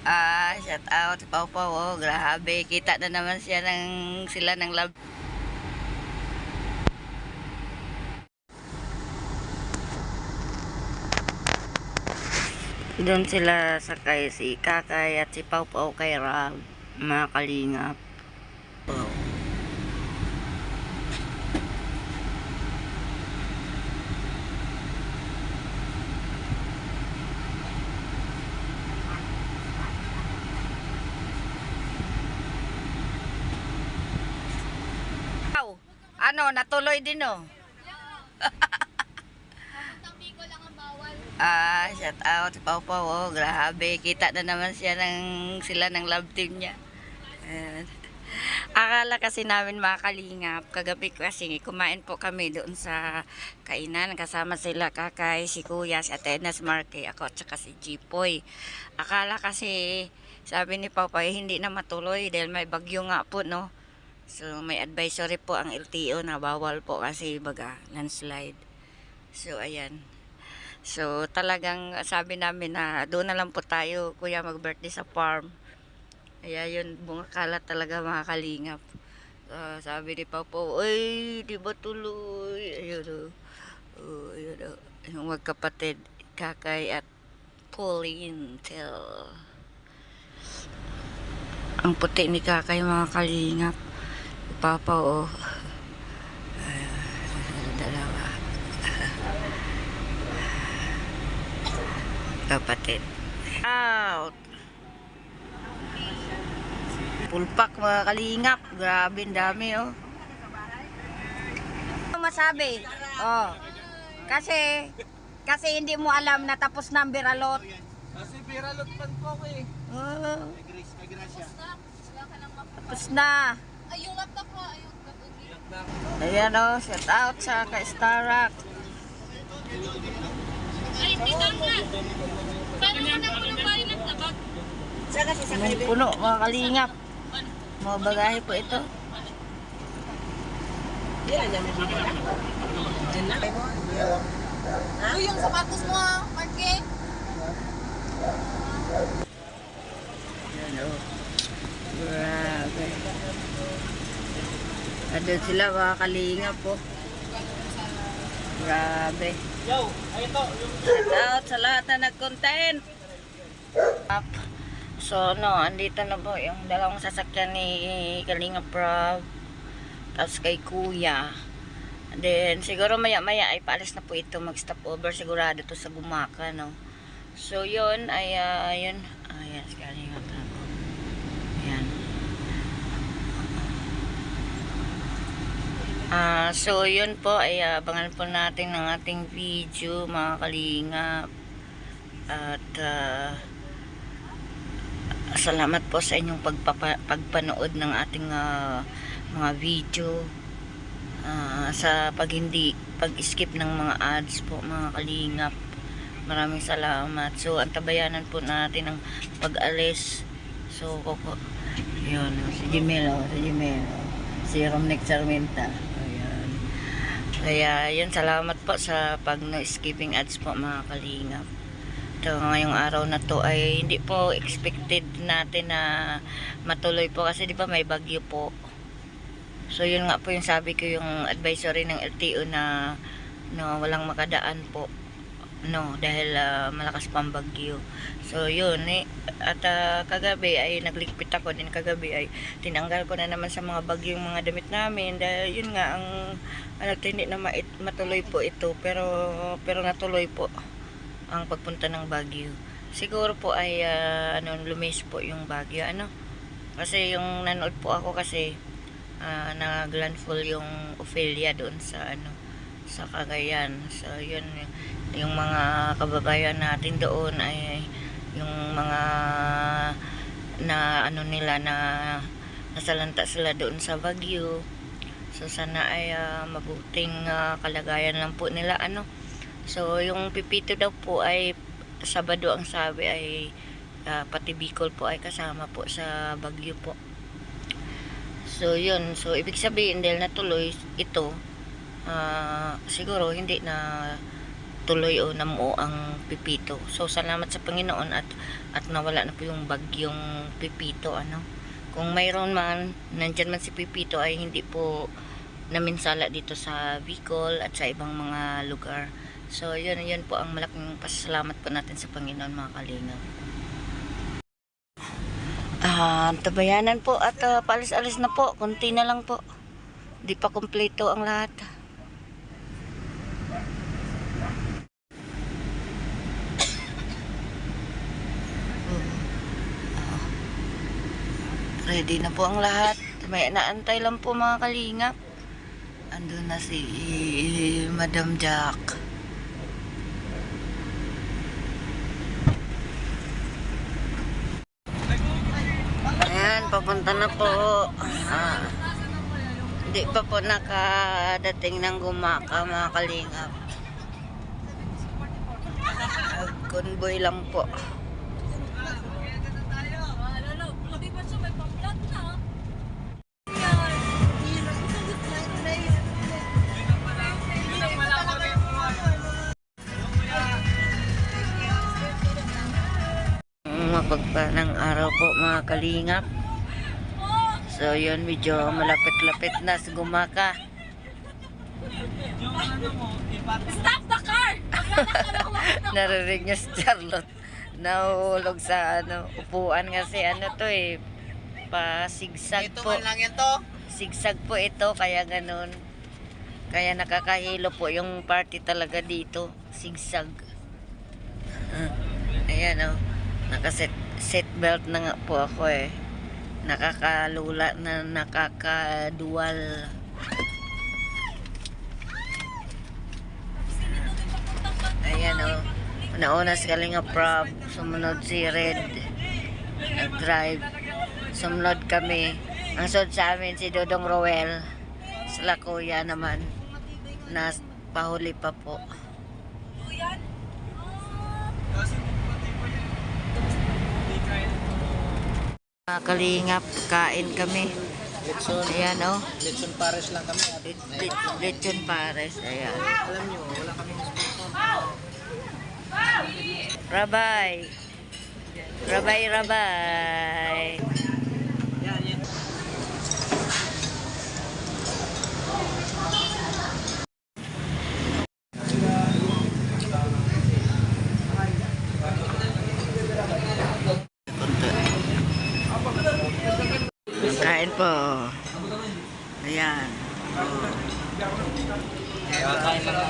Shout out si Pau Pau. Oh, grabe. Kita na naman sila ng love. Doon sila sakay si Kakay at si Pau Pau kay Rab. Mga kalingap. Wow. Ano, natuloy din oh. Shout out si Pau Pau. Oh, grabe. Kita na naman sila ng love team niya. Akala kasi namin mga kalingap, kagabi kasi kumain po kami doon sa kainan. Kasama sila Kakay, si Kuya, si Atenas Marque, ako at saka si Jipoy. Akala kasi, sabi ni Papa, hindi na matuloy dahil may bagyo nga po, no? So, may advisory po ang LTO na bawal po kasi baga, landslide. So, ayan. So, talagang sabi namin na doon na lang po tayo, Kuya, mag-birthday sa farm. Kaya yun, bumakalat talaga mga kalingap. Sabi ni Papa, "Uy, di ba tuloy?" Ayun o. Ayun o. Yung magkapatid, Kakay at Pauline Tel. Ang puti ni Kakay mga kalingap. Papa o. Dalawa. Kapatid. Out. Pulpak mga kalingap. Grabe, dami oh. Ano masabi? Oh. Kasi hindi mo alam na tapos na ang biralot. Kasi biralot man po ako eh. Oh. May grasya. Tapos na. Ay, yung laptop ko. Ay, yung laptop. Ayan oh. Shout out sa ka-Starak. Ay, tita nga. Paano mo na puno ba yung laptop? Puno mga kalingap. Mga bagahe po ito. Uy, yung sapatos mo, Marque. Ayan oh. Grabe. Andun sila mga kalingap po. Grabe. Yo, ayun to. Shout out sa lahat na nag-content. So, no, andito na po yung dalawang sasakyan ni Kalinga Prab. Tapos kay Kuya. And then, siguro maya-maya ay paalis na po ito. Mag-stop over. Sigurado to sa Gumaka, no? So, yun ay, yun. Ayan, si Kalinga Prab. Ayan. So, yun po ay abangan po natin ng ating video, mga Kalingap. At, salamat po sa inyong pagpanood ng ating mga video, sa pag-skip ng mga ads po mga kalingap. Maraming salamat. So antabayanan po natin ang pag-alis. So yun, si Jimelo, si Romnick Sarmenta. Ayan. Kaya yun, salamat po sa pag-skipping ads po mga kalingap. Ito, ngayong araw na to ay hindi po expected natin na matuloy po kasi di ba may bagyo po. So yun nga po yung sabi ko, yung advisory ng LTO na walang makadaan po, no, dahil malakas pang bagyo. So yun at kagabi ay nagligpit ako din. Kagabi ay tinanggal ko na naman sa mga bagyo yung mga damit namin dahil yun nga ang hindi na matuloy po ito, pero natuloy po ang pagpunta ng Baguio. Siguro po ay lumis po yung Baguio, kasi yung nanood po ako kasi nag-landfall yung Ophelia doon sa sa Cagayan. So yun, yung mga kababayan natin doon ay yung mga nila na nasalanta sila doon sa Baguio. So sana ay mabuting kalagayan lang po nila So, yung Pipito daw po ay Sabado ang sabi ay pati Bicol po ay kasama po sa Baguio po. So, yun. So, ibig sabihin dahil natuloy ito, siguro hindi na natuloy o namuo ang Pipito. So salamat sa Panginoon at nawala na po yung bagyong Pipito, ano. Kung mayroon man, nandyan man si Pipito, ay hindi po naminsala dito sa Bicol at sa ibang mga lugar. So yun po ang malaking pasalamat po natin sa Panginoon, mga kalingap. Tabayanan po at paalis-alis na po, konti na lang po, di pa kumpleto ang lahat. Ready na po ang lahat. May naantay lang po, mga kalingap. Andun na si Madam Jack. Ayan, papunta na po. Hindi pa po nakadating ng Gumaka, mga kalingap. Convoy lang po. Mapagpalang araw po, mga kalingap. So yun, medyo malapit-lapit na sa Gumaka. Stop the car! Narinig niya si Charlotte. Nahulog sa upuan kasi to pa-sigsag Ito po. man lang yan to. Sigsag po ito, kaya ganun. Kaya nakakahilo po yung party talaga dito. Sigsag. Ayan nakaset seatbelt na nga po ako nakakalula na nakakadual. Ayan nauna si Kalinga Prab, sumunod si Red nag-drive, sumunod kami, ang sunod sa amin si Dodong Roel, sila kuya naman na pahuli pa po. Mga kalingap, kain kami. Ayan Lechon Pares lang kami. Lechon Pares. Ayan. Alam nyo, wala kami sponsor. Rabay. Rabay. Yan, yan. Kain po. Ayan. Kain lang.